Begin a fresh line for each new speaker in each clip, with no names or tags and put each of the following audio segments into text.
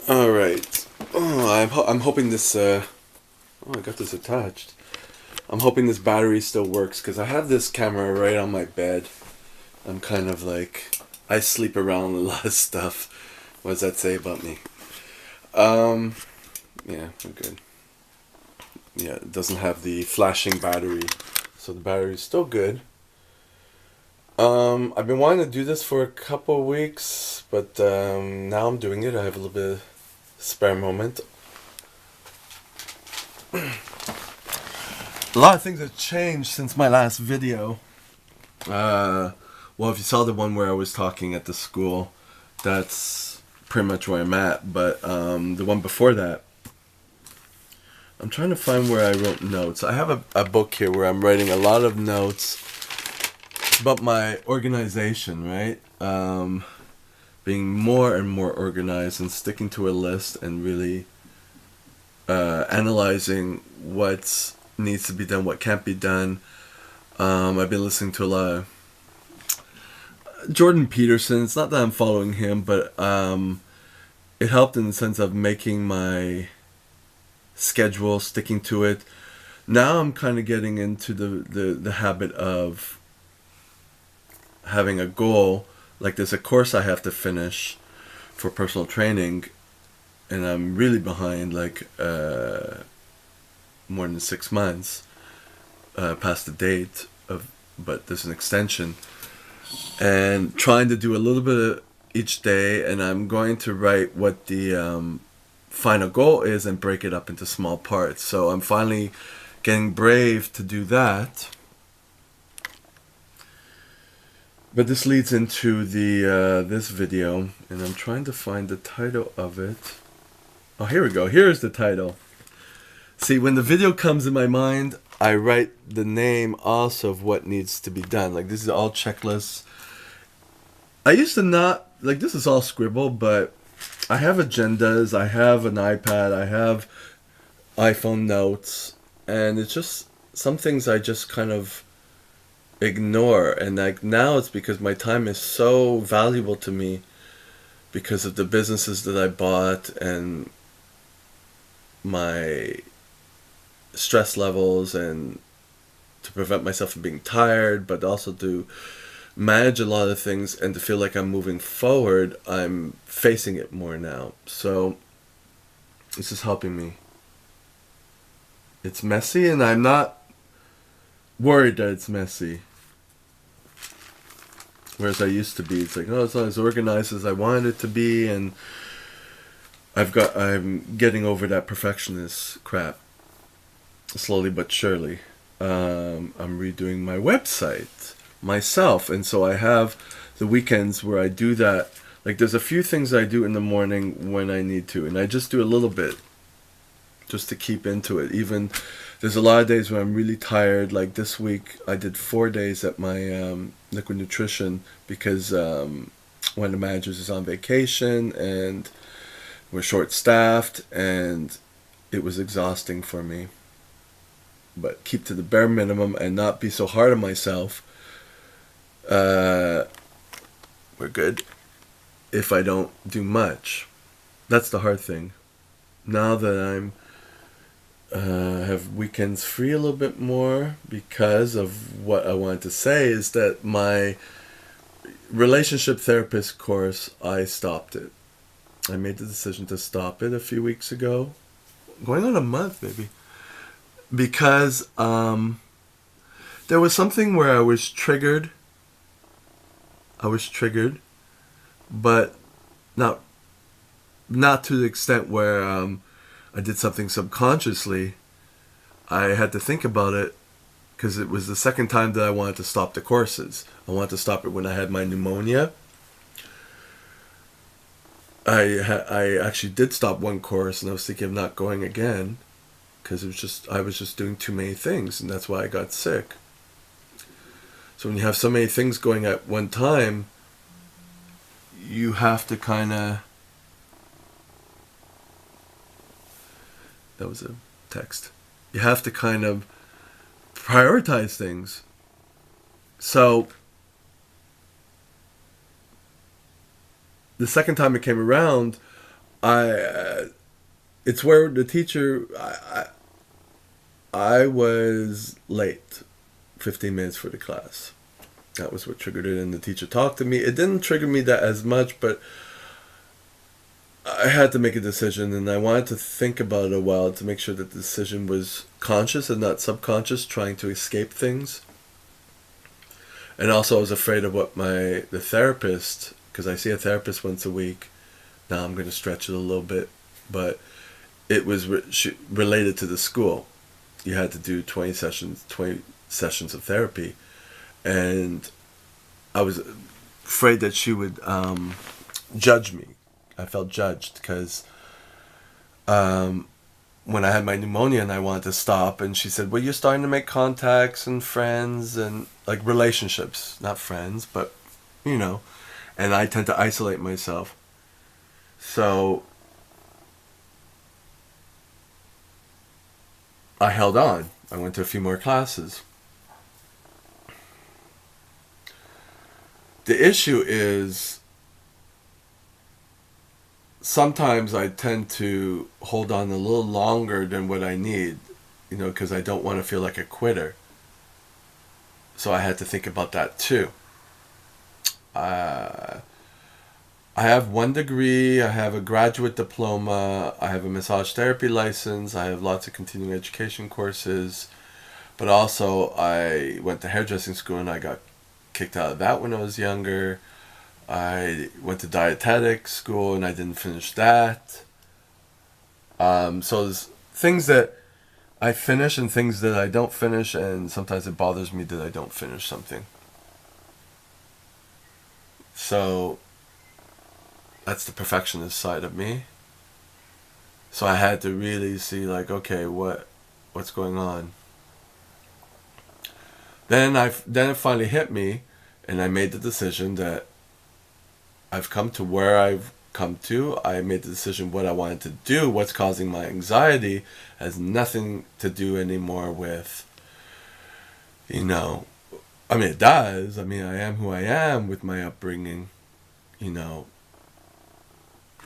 All right. Oh, I'm hoping this. Oh, I got this attached. I'm hoping this battery still works because I have this camera right on my bed. I'm kind of like I sleep around a lot of stuff. What does that say about me? Um, yeah, we're good. Yeah, it doesn't have the flashing battery, so the battery's still good. I've been wanting to do this for a couple of weeks, but now I'm doing it. I have a little bit of spare moment. A lot of things have changed since my last video. Well, if you saw the one where I was talking at the school, that's pretty much where I'm at. But the one before that, I'm trying to find where I wrote notes. I have a book here where I'm writing a lot of notes about my organization, right? Being more and more organized and sticking to a list and really analyzing what needs to be done, what can't be done. I've been listening to a lot of Jordan Peterson. It's not that I'm following him, but it helped in the sense of making my schedule, sticking to it. Now I'm kind of getting into the habit of having a goal. Like there's a course I have to finish for personal training, and I'm really behind, like more than 6 months past the date of, but there's an extension, and trying to do a little bit of each day, and I'm going to write what the final goal is and break it up into small parts. So I'm finally getting brave to do that. But this leads into the this video, and I'm trying to find the title of it. Oh, here we go. Here's the title. See, when the video comes in my mind, I write the name also of what needs to be done. Like, this is all checklists. I used to not, like, this is all scribble, but I have agendas, I have an iPad, I have iPhone notes, and it's just, some things I just kind of ignore. And like now it's because my time is so valuable to me because of the businesses that I bought and my stress levels, and to prevent myself from being tired, but also to manage a lot of things and to feel like I'm moving forward. I'm facing it more now, so this is helping me. It's messy, and I'm not worried that it's messy, whereas I used to be. It's like, oh, it's not as organized as I wanted it to be, and I'm getting over that perfectionist crap slowly but surely. I'm redoing my website myself, and so I have the weekends where I do that. Like, there's a few things I do in the morning when I need to, and I just do a little bit just to keep into it. Even there's a lot of days when I'm really tired. Like this week, I did 4 days at my Liquid Nutrition because one of the managers is on vacation and we're short-staffed, and it was exhausting for me. But keep to the bare minimum and not be so hard on myself. We're good if I don't do much. That's the hard thing. Now that I'm have weekends free a little bit more, because of what I wanted to say, is that my relationship therapist course, I stopped it. I made the decision to stop it a few weeks ago, going on a month maybe, because there was something where I was triggered, but not to the extent where I did something subconsciously. I had to think about it because it was the second time that I wanted to stop the courses. I wanted to stop it when I had my pneumonia. I actually did stop one course, and I was thinking of not going again because I was just doing too many things, and that's why I got sick. So when you have so many things going at one time, you have to kind of... That was a text. You have to kind of prioritize things. So the second time it came around, I it's where the teacher I was late 15 minutes for the class. That was what triggered it, and the teacher talked to me. It didn't trigger me that as much, but I had to make a decision, and I wanted to think about it a while to make sure that the decision was conscious and not subconscious, trying to escape things. And also, I was afraid of what the therapist, because I see a therapist once a week. Now I'm going to stretch it a little bit, but it was related to the school. You had to do 20 sessions of therapy, and I was afraid that she would judge me. I felt judged because when I had my pneumonia and I wanted to stop, and she said, well, you're starting to make contacts and friends and like relationships, not friends, but you know, and I tend to isolate myself. So I held on. I went to a few more classes. The issue is sometimes I tend to hold on a little longer than what I need, you know, because I don't want to feel like a quitter. So I had to think about that too. I have 1 degree, I have a graduate diploma, I have a massage therapy license, I have lots of continuing education courses, but also I went to hairdressing school and I got kicked out of that when I was younger. I went to dietetic school and I didn't finish that. So there's things that I finish and things that I don't finish, and sometimes it bothers me that I don't finish something. So that's the perfectionist side of me. So I had to really see, like, okay, what's going on? Then it finally hit me, and I made the decision that I've come to where I've come to. I made the decision what I wanted to do. What's causing my anxiety has nothing to do anymore with, you know, I mean, it does. I mean, I am who I am with my upbringing, you know,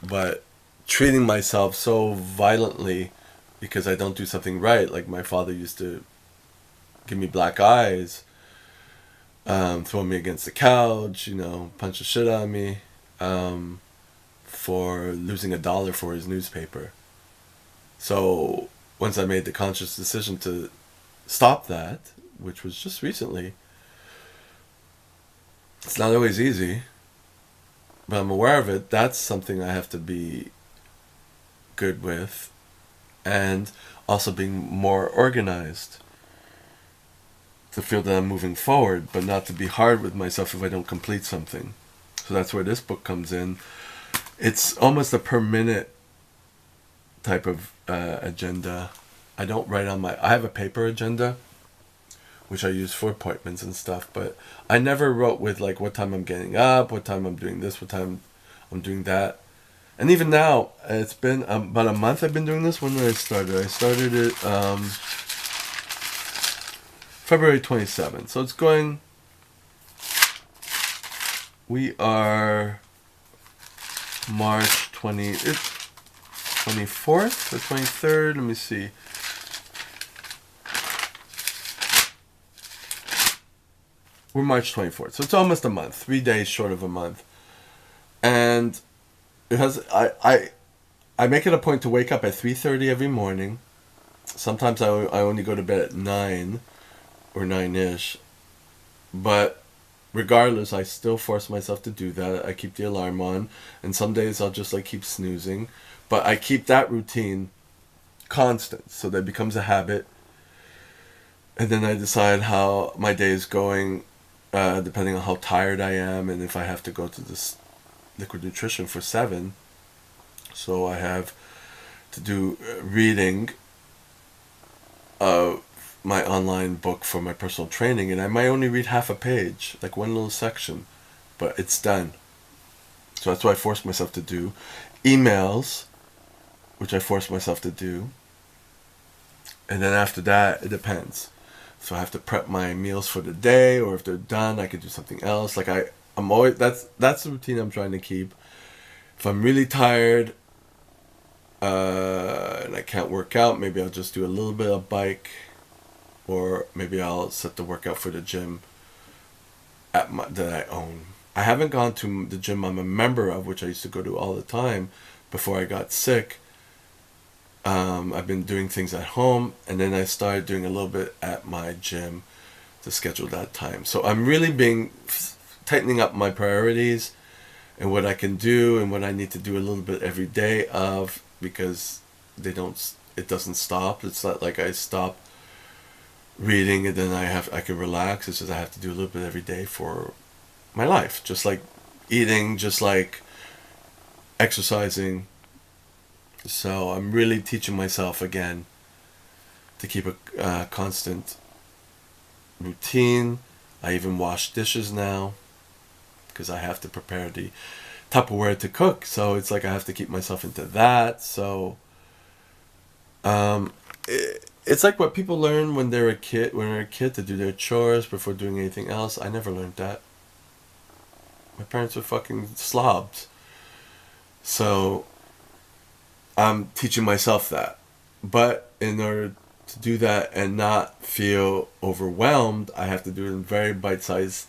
but treating myself so violently because I don't do something right, like my father used to give me black eyes, throw me against the couch, you know, punch the shit out of me, for losing $1 for his newspaper. So once I made the conscious decision to stop that, which was just recently, it's not always easy, but I'm aware of it. That's something I have to be good with, and also being more organized to feel that I'm moving forward, but not to be hard with myself if I don't complete something. So that's where this book comes in. It's almost a per minute type of agenda. I don't write on I have a paper agenda, which I use for appointments and stuff, but I never wrote with like what time I'm getting up, what time I'm doing this, what time I'm doing that. And even now, it's been about a month I've been doing this. When did I start it? I started it February 27th. So it's going... We are March 24th or 23rd. Let me see. We're March 24th. So it's almost a month. 3 days short of a month. And it has... I make it a point to wake up at 3:30 every morning. Sometimes I only go to bed at 9 or 9-ish. But regardless, I still force myself to do that. I keep the alarm on. And some days I'll just like keep snoozing. But I keep that routine constant so that it becomes a habit. And then I decide how my day is going, depending on how tired I am and if I have to go to this liquid nutrition for 7. So I have to do reading of my online book for my personal training, and I might only read half a page, like one little section, but it's done. So that's what I force myself to do. Emails, which I force myself to do. And then after that, it depends. So I have to prep my meals for the day, or if they're done, I could do something else. Like I'm always, that's the routine I'm trying to keep. If I'm really tired, and I can't work out, maybe I'll just do a little bit of bike, or maybe I'll set the workout for the gym that I own. I haven't gone to the gym I'm a member of, which I used to go to all the time before I got sick. I've been doing things at home, and then I started doing a little bit at my gym to schedule that time. So I'm really tightening up my priorities and what I can do and what I need to do a little bit every day of, because it doesn't stop. It's not like I stop reading and then I can relax. It's just I have to do a little bit every day for my life, just like eating, just like exercising. So I'm really teaching myself again to keep a constant routine. I even wash dishes now because I have to prepare the Tupperware to cook. So it's like I have to keep myself into that. So it's like what people learn when they're a kid to do their chores before doing anything else. I never learned that. My parents were fucking slobs. So I'm teaching myself that. But in order to do that and not feel overwhelmed, I have to do it in very bite-sized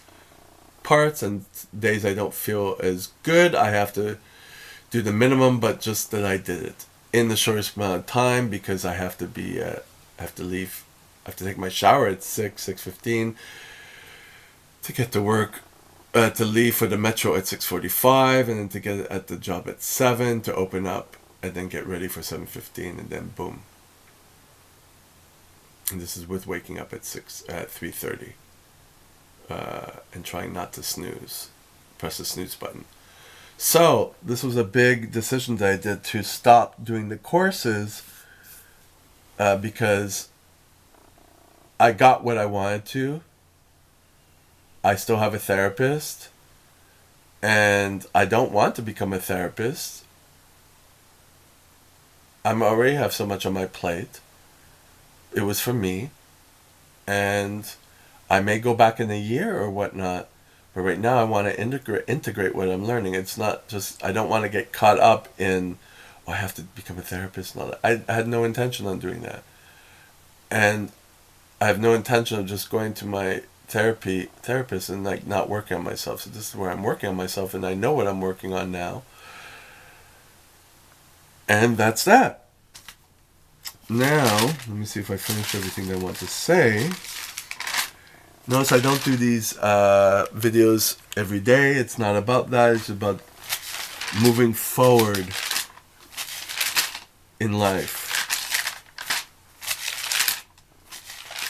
parts, and days I don't feel as good, I have to do the minimum, but just that I did it in the shortest amount of time, because I have to leave. I have to take my shower at 6:15 to get to work, to leave for the metro at 6:45, and then to get at the job at 7 to open up, and then get ready for 7:15, and then boom. And this is with waking up at 3:30, and trying not to press the snooze button. So this was a big decision that I did to stop doing the courses, because I got what I wanted to. I still have a therapist, and I don't want to become a therapist. I already have so much on my plate. It was for me, and I may go back in a year or whatnot, but right now I want to integrate what I'm learning. It's not just, I don't want to get caught up in, oh, I have to become a therapist and all that. I had no intention on doing that. And I have no intention of just going to my therapist and like not working on myself. So this is where I'm working on myself, and I know what I'm working on now. And that's that. Now, let me see if I finish everything I want to say. Notice I don't do these videos every day. It's not about that. It's about moving forward in life.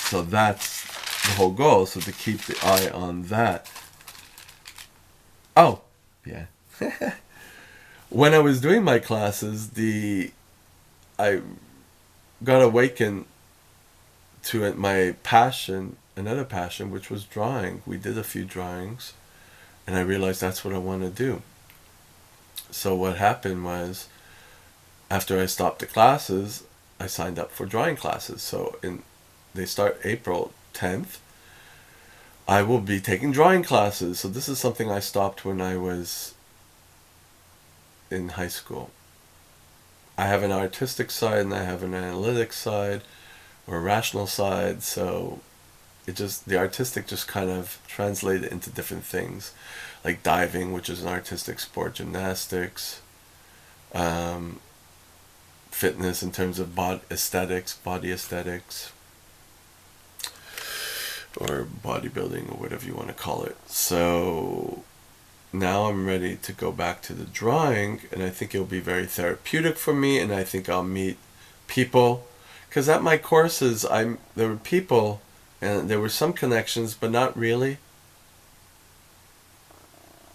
So that's the whole goal. So to keep the eye on that. Oh, yeah. When I was doing my classes, I got awakened to my passion, another passion, which was drawing. We did a few drawings, and I realized that's what I want to do. So what happened was, after I stopped the classes, I signed up for drawing classes. So they start April 10th. I will be taking drawing classes. So this is something I stopped when I was in high school. I have an artistic side and I have an analytic side, or a rational side. So the artistic just kind of translated into different things, like diving, which is an artistic sport, gymnastics, fitness in terms of body aesthetics, or bodybuilding, or whatever you want to call it. So now I'm ready to go back to the drawing, and I think it'll be very therapeutic for me, and I think I'll meet people, because at my courses there were people and there were some connections, but not really.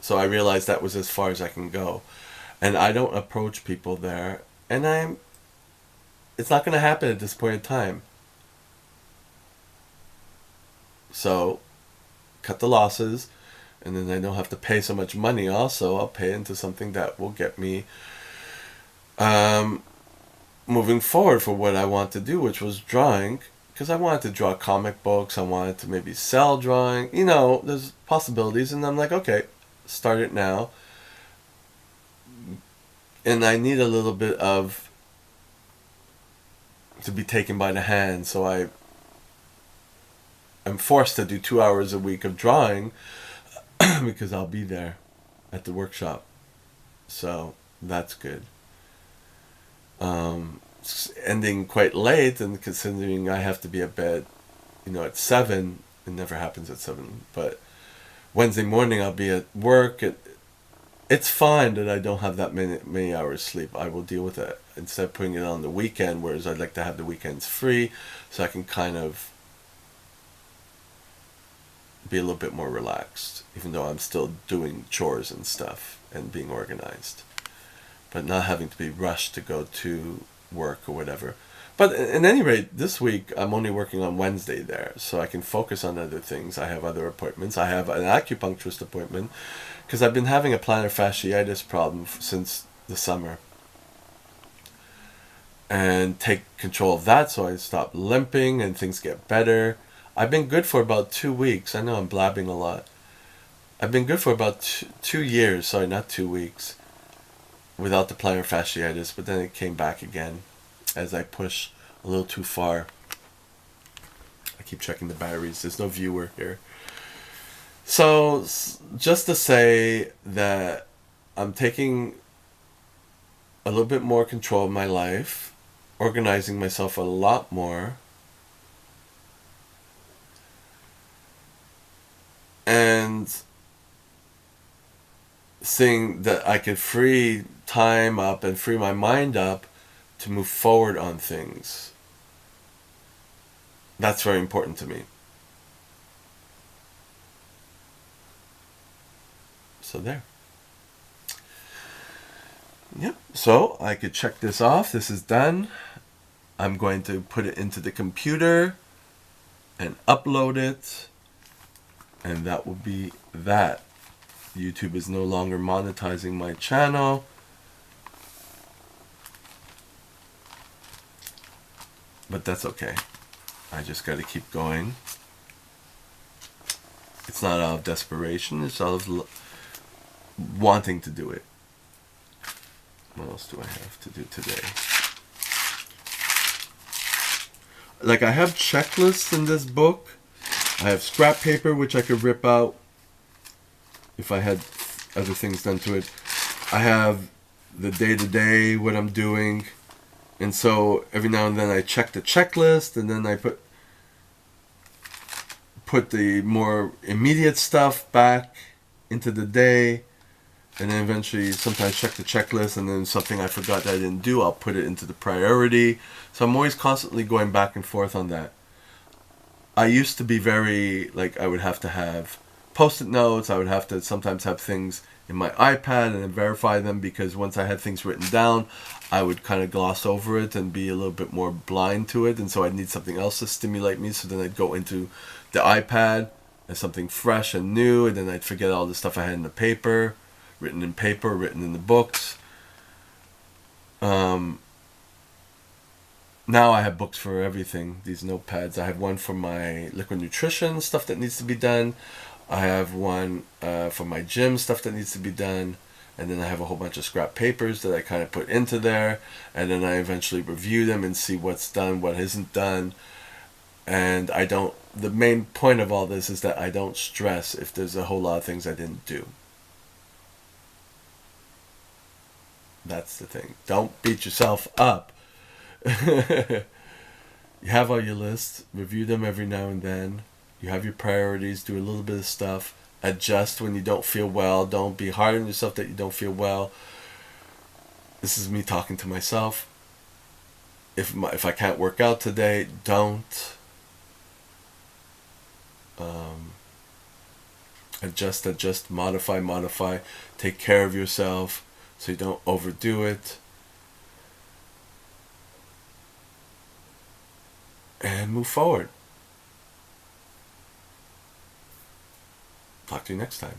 So I realized that was as far as I can go, and I don't approach people there, and it's not going to happen at this point in time. So cut the losses, and then I don't have to pay so much money. Also, I'll pay into something that will get me moving forward for what I want to do, which was drawing, because I wanted to draw comic books. I wanted to maybe sell drawing. There's possibilities, and I'm like, okay, start it now. And I need a little bit of to be taken by the hand, so I am forced to do 2 hours a week of drawing because I'll be there at the workshop. So that's good. It's ending quite late, and considering I have to be at bed, at 7, it never happens at 7, but Wednesday morning I'll be at work. It's fine that I don't have that many hours sleep. I will deal with it instead of putting it on the weekend, whereas I'd like to have the weekends free so I can kind of be a little bit more relaxed, even though I'm still doing chores and stuff and being organized, but not having to be rushed to go to work or whatever. But at any rate, this week I'm only working on Wednesday there, so I can focus on other things. I have other appointments. I have an acupuncturist appointment because I've been having a plantar fasciitis problem since the summer, and take control of that so I stop limping and things get better. I've been good for about 2 weeks. I know I'm blabbing a lot. I've been good for about 2 years, sorry, not 2 weeks, without the plantar fasciitis, but then it came back again as I push a little too far. I keep checking the batteries. There's no viewer here. So, just to say that I'm taking a little bit more control of my life, organizing myself a lot more, and seeing that I could free time up and free my mind up to move forward on things. That's very important to me. So there. Yep. So I could check this off. This is done. I'm going to put it into the computer and upload it. And that will be that. YouTube is no longer monetizing my channel. But that's okay. I just got to keep going. It's not out of desperation. It's out of wanting to do it. What else do I have to do today? Like, I have checklists in this book. I have scrap paper, which I could rip out if I had other things done to it. I have the day-to-day, what I'm doing. And so every now and then I check the checklist, and then I put the more immediate stuff back into the day. And then eventually sometimes check the checklist, and then something I forgot that I didn't do, I'll put it into the priority. So I'm always constantly going back and forth on that. I used to be very, I would have to have Post-it notes. I would have to sometimes have things in my iPad and then verify them, because once I had things written down, I would kind of gloss over it and be a little bit more blind to it. And so I'd need something else to stimulate me. So then I'd go into the iPad as something fresh and new, and then I'd forget all the stuff I had in the paper, written in the books. Now I have books for everything, these notepads. I have one for my liquid nutrition, stuff that needs to be done. I have one for my gym, stuff that needs to be done. And then I have a whole bunch of scrap papers that I kind of put into there. And then I eventually review them and see what's done, what isn't done. And the main point of all this is that I don't stress if there's a whole lot of things I didn't do. That's the thing. Don't beat yourself up. You have all your lists, review them every now and then. You have your priorities, do a little bit of stuff, adjust when you don't feel well. Don't be hard on yourself that you don't feel well. This is me talking to myself. If I can't work out today, don't. Adjust, modify. Take care of yourself so you don't overdo it. And move forward. Talk to you next time.